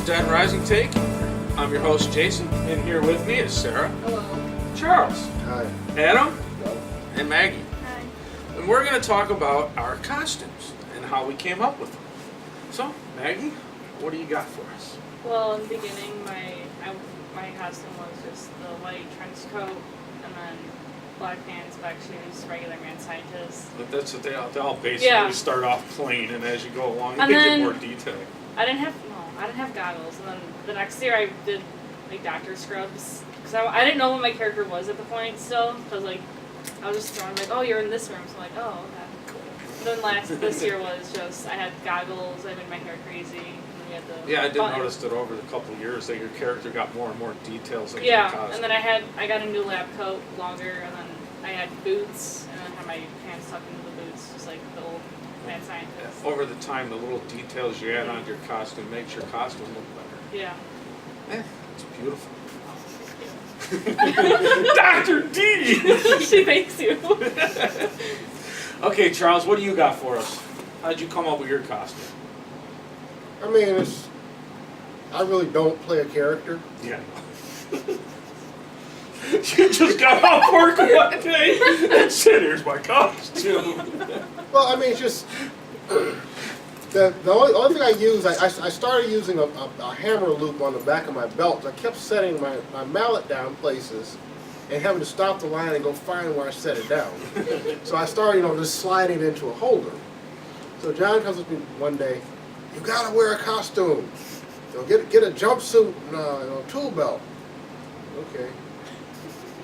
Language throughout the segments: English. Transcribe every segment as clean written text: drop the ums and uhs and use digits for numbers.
to Dead Rising Take. I'm your host, Jason, and here with me is Sarah. Hello. Charles. Hi. Adam. Hello. And Maggie. Hi. And we're going to talk about our costumes and how we came up with them. So, Maggie, what do you got for us? Well, in the beginning, my costume was just the white trench coat and then black pants, black shoes, regular man scientist. But that's what they all basically start off plain, and as you go along, And they get then more detail. I didn't have goggles, and then the next year I did like doctor scrubs because I didn't know what my character was at the point still because like I was just throwing like, oh, you're in this room, so I'm like, oh, okay, cool. Then this year was just I had goggles, I made my hair crazy. And we had the Yeah, I did buttons. notice that over the couple of years that your character got more and more details in your Yeah, costume. and then I got a new lab coat, longer, and then I had boots, and then had my pants tucked into the boots, just like the old mad scientist. Over the time, the little details you add onto your costume makes your costume look better. Yeah. It's beautiful. Dr. D! She thanks you. Okay, Charles, what do you got for us? How'd you come up with your costume? I mean, I really don't play a character. Yeah. You just got off work one day and said, here's my costume. Well, I mean, it's just the only thing I use. I started using a hammer loop on the back of my belt. I kept setting my mallet down places and having to stop the line and go find where I set it down. So I started, just sliding it into a holder. So John comes with me one day. You gotta wear a costume. Get a jumpsuit and a tool belt. Okay.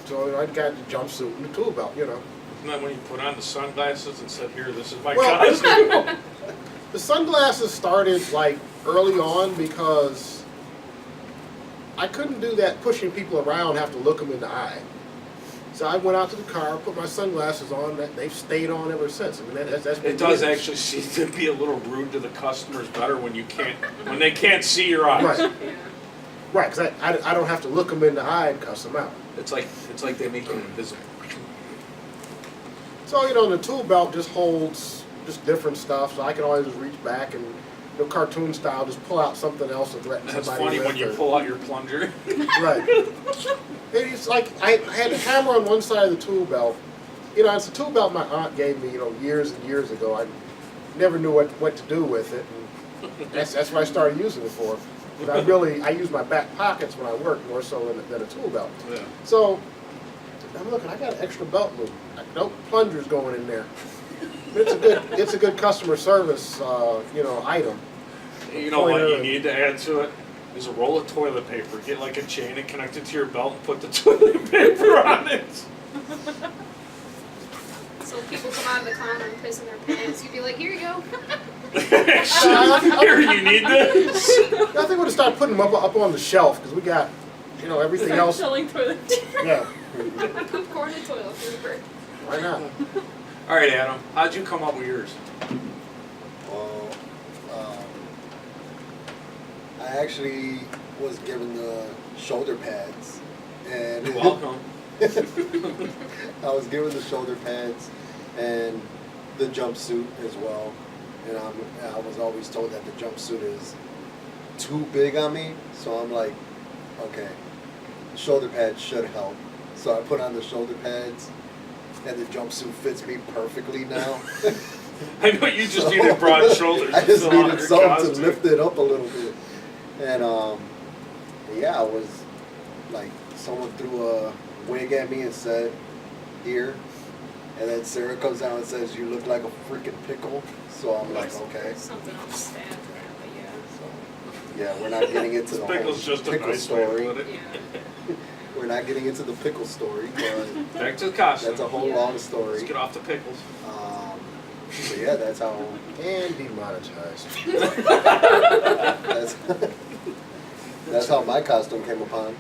So I got the jumpsuit and the tool belt. Isn't that when you put on the sunglasses and said, here, this is my costume? The sunglasses started like early on because I couldn't do that pushing people around, have to look them in the eye. So I went out to the car, put my sunglasses on. They've stayed on ever since. I mean, that's it does actually seem to be a little rude to the customers better when they can't see your eyes. Right. Yeah. Right, because I don't have to look them in the eye and cuss them out. It's like they make you invisible. So the tool belt just holds just different stuff. So I can always just reach back and cartoon style, just pull out something else and threaten That's somebody. funny when you pull out your plunger. Right. It's like I had a hammer on one side of the tool belt. It's a tool belt my aunt gave me, years and years ago. I never knew what to do with it. And that's what I started using it for. But I use my back pockets when I work more so than a tool belt. Yeah. So I'm looking. I got an extra belt loop. No plungers going in there. It's a good customer service item. You know what you need to add to it is a roll of toilet paper. Get like a chain and connect it to your belt and put the toilet paper on it. So if people come out of the counter and piss in their pants, you'd be like, here you go. Here, you need this. I think we'll start putting them up on the shelf because we got everything else. Selling toilet. Yeah. Popcorn and toilet paper. Why not? All right, Adam. How'd you come up with yours? Well, I actually was given the shoulder pads, and You're welcome. I was given the shoulder pads and the jumpsuit as well, and I was always told that the jumpsuit is too big on me, so I'm like, okay, the shoulder pads should help. So I put on the shoulder pads, and the jumpsuit fits me perfectly now. I know you just needed broad shoulders. I just to fill out needed your something costume. to lift it up a little bit. And I was like, someone threw a wig at me and said, here. And then Sarah comes out and says, you look like a freaking pickle. So I'm like, okay. Something else stand around, but yeah. So, yeah, we're not getting into the whole Pickle's just a pickle nice way to story. put it. Yeah. We're not getting into the pickle story, but Back to the costume. that's a whole long story. Let's get off the pickles. So yeah, that's how And demonetized. that's how my costume came upon.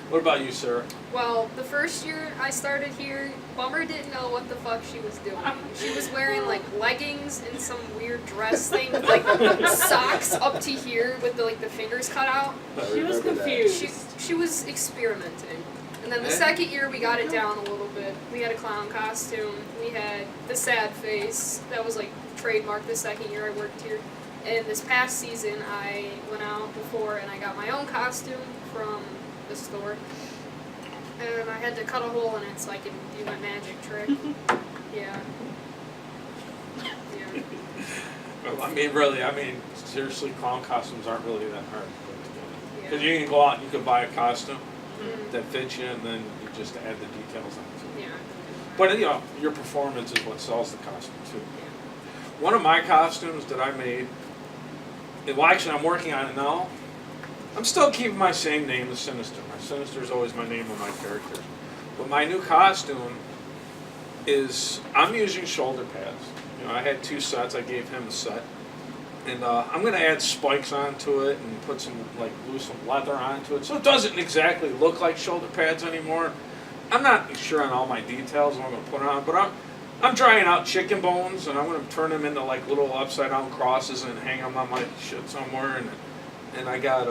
What about you, Sarah? Well, the first year I started here, Bummer didn't know what the fuck she was doing. She was wearing like leggings and some weird dress thing with like socks up to here with the fingers cut out. I She was remember that. confused. She was experimenting. And then the second year we got it down a little bit. We had a clown costume. We had the sad face. That was like trademark the second year I worked here. And this past season I went out before and I got my own costume from the store. And I had to cut a hole in it so I could do my magic trick. Yeah. Yeah. Well, I mean, seriously, clown costumes aren't really that hard to put together. Because Yeah. you can go out and you can buy a costume Mhm. that fits you, and then you just add the details onto it. Yeah. But you know, your performance is what sells the costume too. One of my costumes that I made, well, actually, I'm working on it now. I'm still keeping my same name, the Sinister. My Sinister is always my name of my characters. But my new costume is, I'm using shoulder pads. You know, I had 2 sets. I gave him a set. And I'm going to add spikes onto it and put some, like, glue some leather onto it. So it doesn't exactly look like shoulder pads anymore. I'm not sure on all my details what I'm going to put on, but I'm drying out chicken bones, and I'm going to turn them into, like, little upside-down crosses and hang them on my shit somewhere. And I got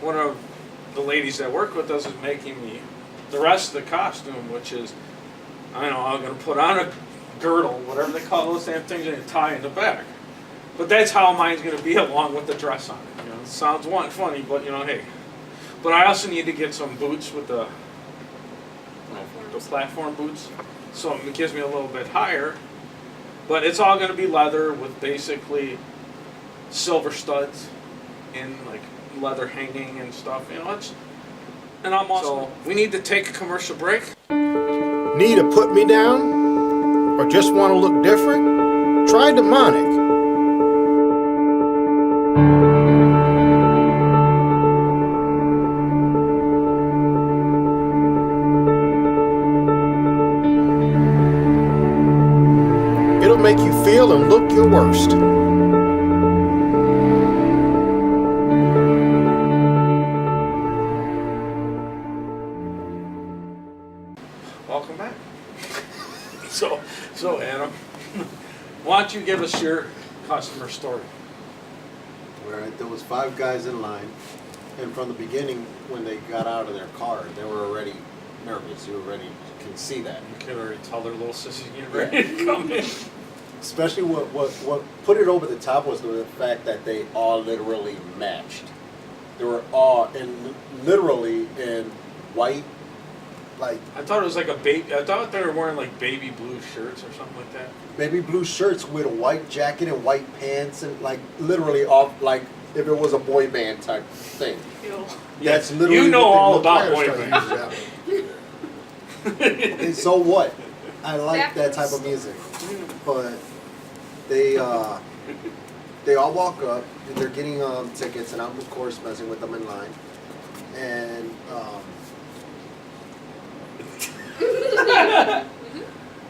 one of the ladies that work with us is making me the rest of the costume, which is, I don't know, I'm going to put on a girdle, whatever they call those damn things, and a tie in the back. But that's how mine's going to be along with the dress on it. You know, it sounds funny, but you know, hey. But I also need to get some boots with the platform boots, so it gives me a little bit higher. But it's all going to be leather with basically silver studs and like leather hanging and stuff. You know, and I'm also. So we need to take a commercial break. Need to put me down? Or just want to look different? Try Demonic. It'll make you feel and look your worst. Welcome back. So Adam, why don't you give us your customer story? Alright, there was 5 guys in line, and from the beginning, when they got out of their car, they were already nervous. You already can see that. You can already tell their little sissies getting ready to come in. Especially what put it over the top was the fact that they all literally matched. They were all literally in white, like I thought it was like a baby. I thought they were wearing like baby blue shirts or something like that. baby blue shirts with a white jacket and white pants, and like literally off like if it was a boy band type thing. Ew. That's Yeah, literally you know what they all look about like. boy bands. And so what? I like that Backwards. type of music, but they all walk up and they're getting tickets, and I'm of course messing with them in line, and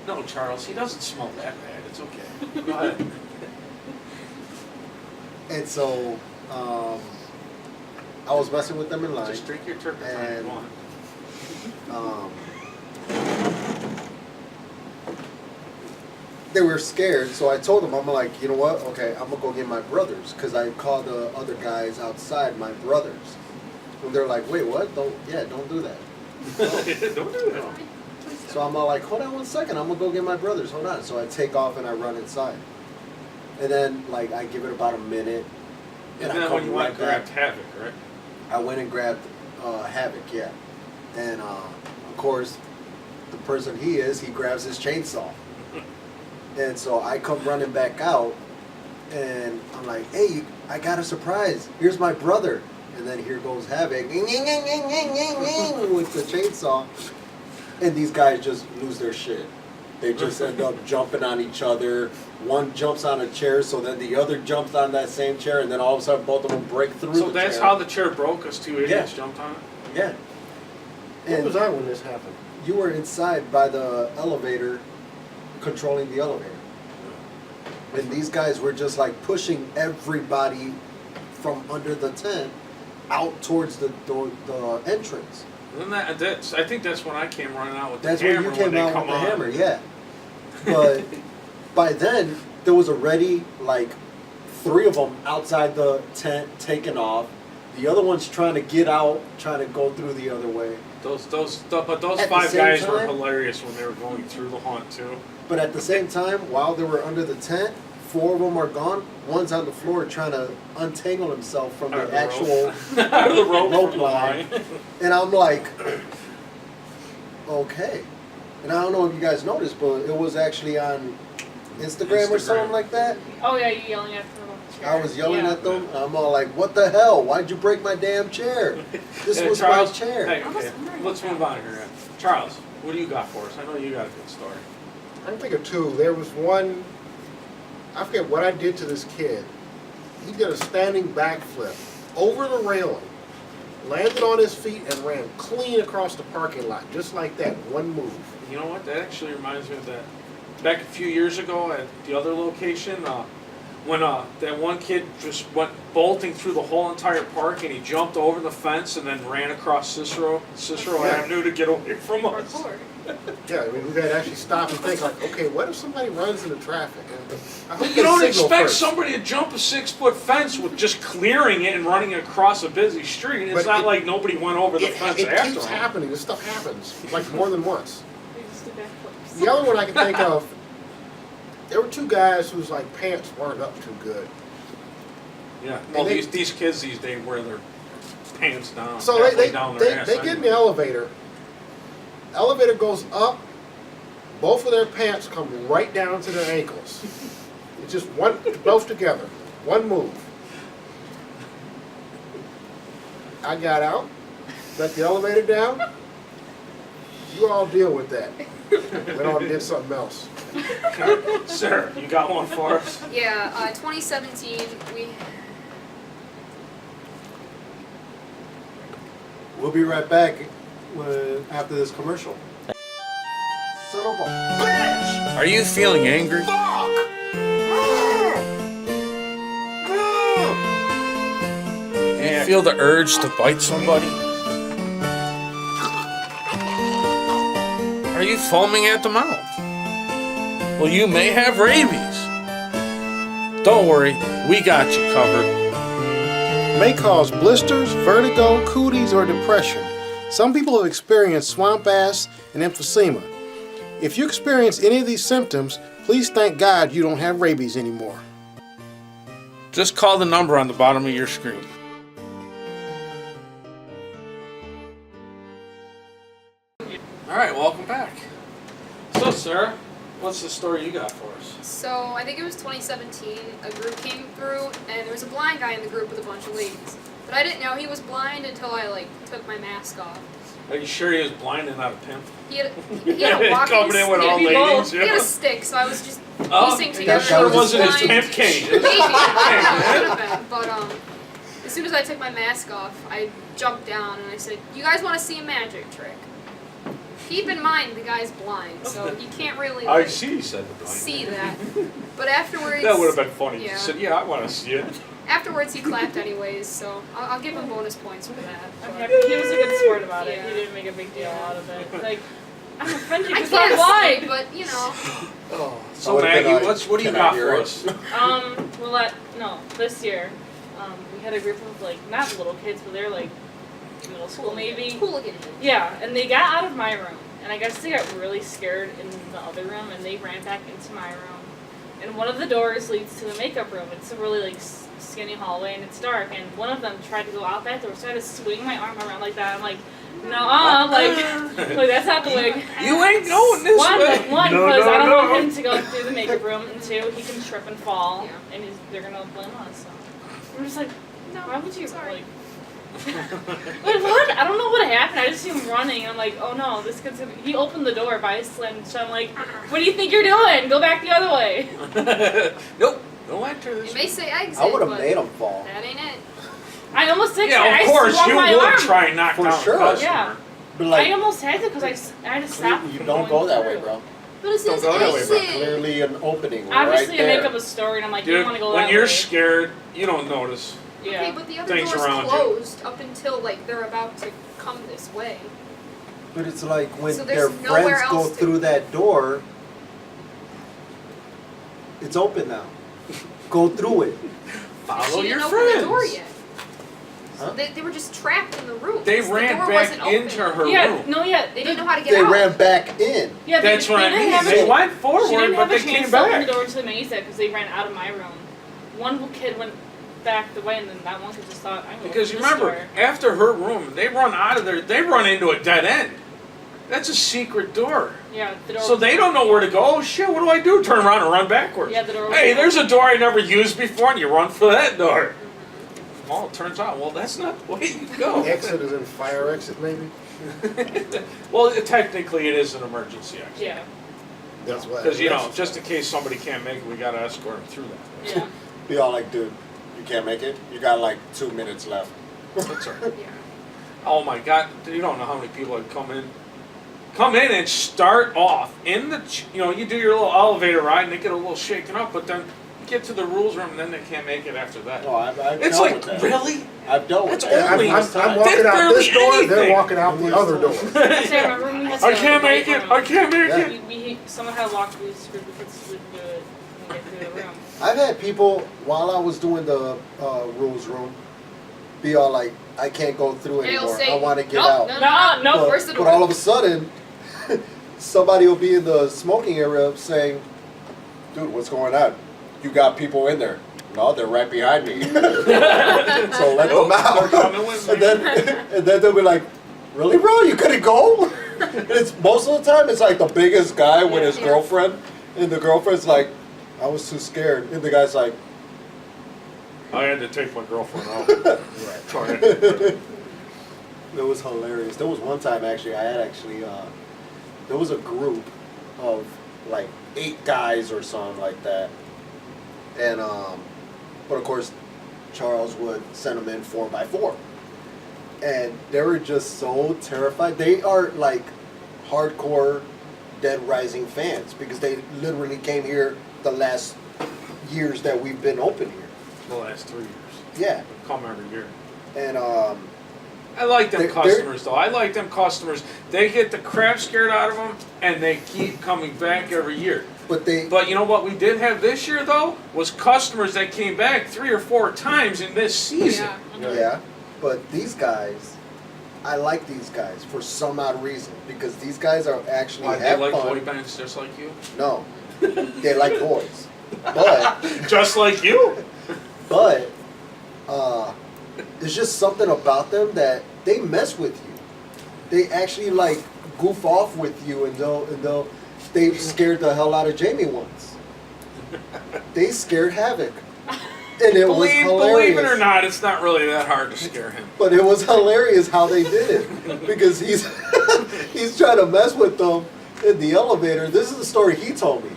No, Charles, he doesn't smell that bad. It's okay. Go ahead. and so I was messing with them in line. Just drink your turpentine if And- you want. They were scared, so I told them, I'm like, you know what? Okay, I'm gonna go get my brothers, because I called the other guys outside my brothers, and they're like, wait, what? Don't do that. Don't do that. So I'm all like, hold on 1 second, I'm gonna go get my brothers. Hold on. So I take off and I run inside, and then like I give it about a minute, And I then come when you went right and grabbed back. Havoc, right? I went and grabbed Havoc, yeah, and of course, the person he grabs his chainsaw. And so I come running back out, and I'm like, hey, I got a surprise. Here's my brother. And then here goes Havoc with the chainsaw. And these guys just lose their shit. They just end up jumping on each other. One jumps on a chair, so then the other jumps on that same chair, and then all of a sudden both of them break through So the that's chair. how the chair broke, us 2 idiots Yeah. jumped on it? Yeah. Where And was I when this happened? you were inside by the elevator, controlling the elevator. And these guys were just like pushing everybody from under the tent out towards the entrance. I think that's when I came running out with That's the when hammer you came they out come with the on. hammer, yeah. But by then, there was already like 3 of them outside the tent taking off. The other one's trying to get out, trying to go through the other way. But those At the 5 same guys were time- hilarious when they were going through the haunt too. But at the same time, while they were under the tent, 4 of them are gone. One's on the floor trying to untangle himself from Out of the the actual Out of the rope rope from the line. line. And I'm like, okay. And I don't know if you guys noticed, but it was actually on Instagram or something Instagram. like that. Oh yeah, you yelling at them about the chair. I was yelling Yeah. at them. And I'm all like, what the hell? Why'd you break my damn chair? This Hey, was Charles, my chair. Hey, I was okay, wondering let's about move on here. Charles, what do you got for us? I know you got a good story. I can think of 2. There was one, I forget what I did to this kid. He did a standing backflip over the railing, landed on his feet, and ran clean across the parking lot, just like that, one move. You know what? That actually reminds me of that. Back a few years ago at the other location, when that one kid just went bolting through the whole entire park and he jumped over the fence and then ran across Cicero Yeah. Avenue to get away from us. Parkour. Yeah, I mean, we had to actually stop and think, like, okay, what if somebody runs into traffic? I hope You they don't signal expect first. somebody to jump a 6-foot fence with just clearing it and running across a busy street. It's But not it- like nobody went over the fence It after keeps him. happening. This stuff happens, like more than once. They just do backflips. The other one I can think of, there were 2 guys whose like pants weren't up too good. Yeah. Well, they- these kids these days wear their pants down, So halfway down their ass. they get in the elevator. Elevator goes up. Both of their pants come right down to their ankles. It's just both together, one move. I got out, let the elevator down. You all deal with that. Went on and did something else. Sir, you got one for us? Yeah, 2017, We'll be right back after this commercial. Son of a bitch! Are you feeling angry? Do you feel the urge to bite somebody? Are you foaming at the mouth? Well, you may have rabies. Don't worry, we got you covered. May cause blisters, vertigo, cooties, or depression. Some people have experienced swamp ass and emphysema. If you experience any of these symptoms, please thank God you don't have rabies anymore. Just call the number on the bottom of your screen. All right, welcome back. So, Sarah, what's the story you got for us? So I think it was 2017. A group came through, and there was a blind guy in the group with a bunch of ladies. But I didn't know he was blind until I took my mask off. Are you sure he was blind and not a pimp? He had a walking Coming in with stick. all Maybe ladies, both. He had yeah. a stick, so I was just Oh, piecing that together. sure was wasn't his blind. pimp cane. Maybe. Could have been. But as soon as I took my mask off, I jumped down and I said, "You guys want to see a magic trick?" Keep in mind the guy's blind, so he can't really I see, he said the blind. see that. But afterwards, That would have been funny. Yeah. He said, yeah, I want to see it. Afterwards, he clapped anyways, so I'll give him bonus points for that. I'm but- happy. He was a good sport about it. Yeah. He didn't make a big deal out of it. Like, I'm offended I because I'm can't blind. see, but you know. Oh, So, Maggie, what do you got for us? This year, we had a group of not little kids, but they're middle school maybe. Hooligan. Yeah, and they got out of my room, and I guess they got really scared in the other room, and they ran back into my room. And one of the doors leads to the makeup room. It's a really skinny hallway, and it's dark. And one of them tried to go out that door, so I had to swing my arm around like that. I'm like, no, like that's not the way. You ain't going this way. One, No, because no, I don't no. want him to go through the makeup room, and 2, he can trip and fall, Yeah. and they're gonna blame us. So I'm just like, No, why would you sorry. Wait, what? I don't know what happened. I just see him running, and I'm like, oh no, this kid's gonna. He opened the door by his slam, so I'm like, what do you think you're doing? Go back the other way. Nope, don't enter this. It may say exit, I would have but made him fall. that ain't it. I almost did. Yeah, I of course, swung you my would arm. try and knock For down sure. a customer. Yeah. But I like, almost had to because I had to stop. you from don't going go that through. way, bro. But it Don't says go that way, bro. exit. Clearly an opening Obviously, right I there. make up a story, and I'm like, you Dude, want to go when that you're way. scared, you don't notice. Yeah. Okay, but the other Things door's around you. closed up until they're about to come this way. But it's like when So their there's nowhere friends go else to- through that door, it's open now. Go through it. Follow she your didn't friends. open the door yet. Huh? They were just trapped in the room. They The ran door back wasn't open. into her Yeah, room. no, yeah, They didn't know how to get They out. ran back in. Yeah, That's what I didn't mean. have They a- went She forward, didn't but have they a chance came to open back. the door to the maze because they ran out of my room. One kid went back the way, and then that one kid just thought, I'm going Because to you this remember, door. after her room, they run out of there. They run into a dead end. That's a secret door. Yeah, the door So they don't know where to go. Oh shit! What do I do? Turn around and run backwards. Yeah, the door was Hey, open. there's a door I never used before, and you run for that door. Well, it turns out, well, that's not the way you go. Exit is in fire exit, maybe? Well, technically, it is an emergency exit. Yeah, That's why. Because, you know, just in case somebody can't make it, we got to escort them through that. yeah. Be all like, dude, you can't make it. You got like 2 minutes left. That's all right. Yeah. Oh my God, you don't know how many people have come in and start off in the, you do your little elevator ride and they get a little shaken up, but then you get to the rules room and then they can't make it after that. No, I've It's dealt like, with that. really? I've dealt with That's that. only- I'm walking out barely this door, they're anything. walking out the other door. Actually, I remember when we had to I can't make right it, room. I can't make Yeah. it. Someone had a locked blue screw because we couldn't get through the room. I've had people, while I was doing the rules room, be all like, I can't go through They'll anymore. say, I want to get nope, out. no, No, where's the door? But all of a sudden, somebody will be in the smoking area saying, dude, what's going on? You got people in there. No, they're right behind me. So let Nope, them out. they're coming with me. And then they'll be like, really, bro? You couldn't go? And it's most of the time it's like the biggest guy with his Yeah. girlfriend, and the girlfriend's like, I was too scared. And the guy's like, I had to take my girlfriend out. Right. Sorry. it was hilarious. There was one time actually, there was a group of like 8 guys or something like that. And, but of course, Charles would send them in 4x4. And they were just so terrified. They are like hardcore Dead Rising fans because they literally came here the last years that we've been open here. The last 3 years. Yeah. Come every year. And, I like them They're- customers, though. I like them customers. They get the crap scared out of them, and they keep coming back every year. But you know what we did have this year, though? Was customers that came back 3 or 4 times in this season. Yeah. yeah, but these guys, I like these guys for some odd reason because these guys are actually Why, they have like fun. boy bands just like you? No, they like boys, but Just like you? but there's just something about them that they mess with you. They actually like goof off with you, and they scared the hell out of Jamie once. They scared Havoc, and it was hilarious. Believe it or not, it's not really that hard to scare him. But it was hilarious how they did it because he's he's trying to mess with them in the elevator. This is the story he told me.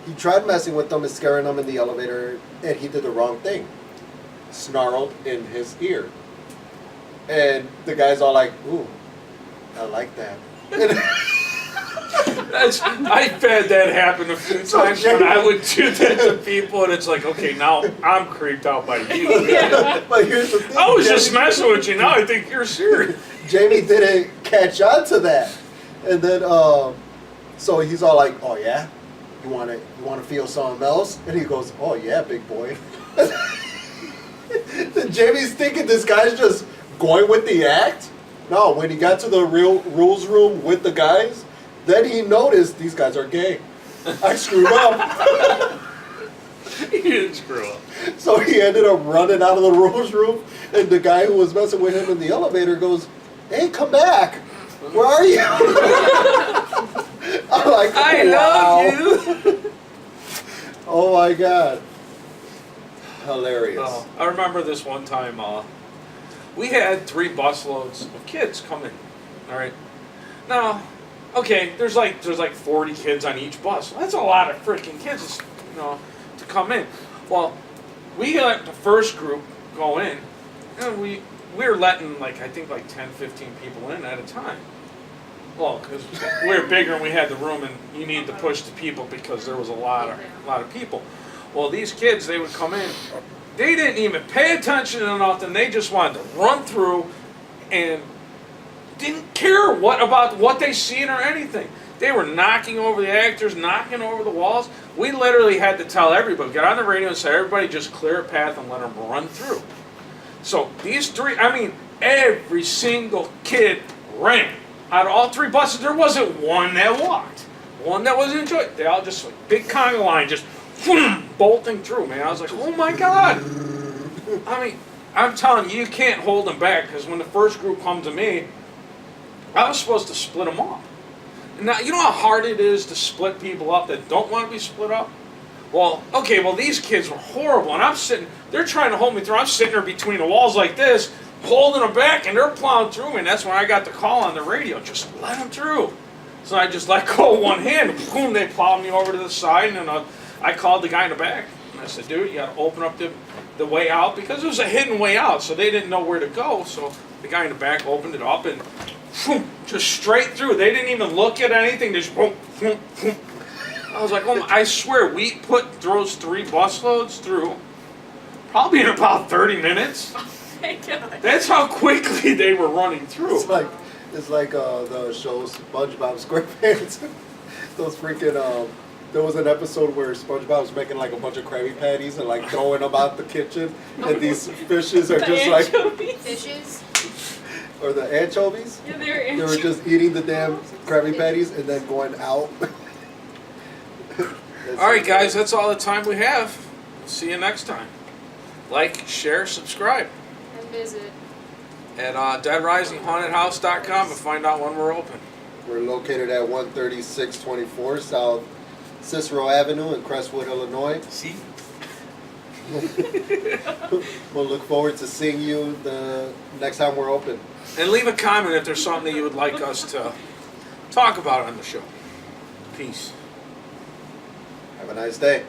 He tried messing with them and scaring them in the elevator, and he did the wrong thing. Snarled in his ear, and the guy's all like, "Ooh, I like that." I've had that happen a few times when I would do that to people, and it's like, okay, now I'm creeped out by you. But here's the thing: I was just Jamie- messing with you. Now I think you're serious. Jamie didn't catch on to that, and then so he's all like, "Oh yeah, you want to feel something else?" And he goes, "Oh yeah, big boy." Then Jamie's thinking this guy's just going with the act. No, when he got to the real rules room with the guys, then he noticed these guys are gay. I screwed up. You didn't screw up. So he ended up running out of the rules room, and the guy who was messing with him in the elevator goes, "Hey, come back. Where are you?" I'm like, I wow. love you. Oh my god. Hilarious. I remember this one time, we had 3 busloads of kids come in. All right. Now, okay, there's like 40 kids on each bus. That's a lot of freaking kids, to come in. Well, we let the first group go in, and we were letting I think 10, 15 people in at a time. Well, because we were bigger and we had the room, and you needed to push the people because there was a lot of people. Well, these kids, they would come in. They didn't even pay attention to nothing. They just wanted to run through and didn't care about what they seen or anything. They were knocking over the actors, knocking over the walls. We literally had to tell everybody, get on the radio and say, everybody just clear a path and let them run through. So these three, I mean, every single kid ran. Out of all 3 buses, there wasn't one that walked. One that was enjoyed. They all just, like, big conga line, just bolting through, man. I was like, oh my God. I mean, I'm telling you, you can't hold them back, because when the first group come to me, I was supposed to split them off. Now, you know how hard it is to split people up that don't want to be split up? Well, okay, well, these kids were horrible, and I'm sitting, they're trying to hold me through. I'm sitting there between the walls like this, holding them back, and they're plowing through me, and that's when I got the call on the radio, just let them through. So I just let go of one hand, and boom, they plowed me over to the side, and then I called the guy in the back, and I said, dude, you got to open up the way out, because it was a hidden way out, so they didn't know where to go, so the guy in the back opened it up, and boom, just straight through. They didn't even look at anything, just boom, boom, boom. I was like, oh, I swear, we put those 3 busloads through probably in about 30 minutes. Oh my God. That's how quickly they were running through. It's like the show SpongeBob SquarePants. Those freaking there was an episode where SpongeBob was making like a bunch of Krabby Patties and like throwing them out the kitchen, and these fishes are just like Fishes. or the anchovies. Yeah, They were just eating the damn Krabby Patties and then going out. All right, guys, that's all the time we have. See you next time. Like, share, subscribe And visit. at deadrisingHauntedHouse.com and find out when we're open. We're located at 13624 South Cicero Avenue in Crestwood, Illinois. See? We'll look forward to seeing you the next time we're open. And leave a comment if there's something that you would like us to talk about on the show. Peace. Have a nice day.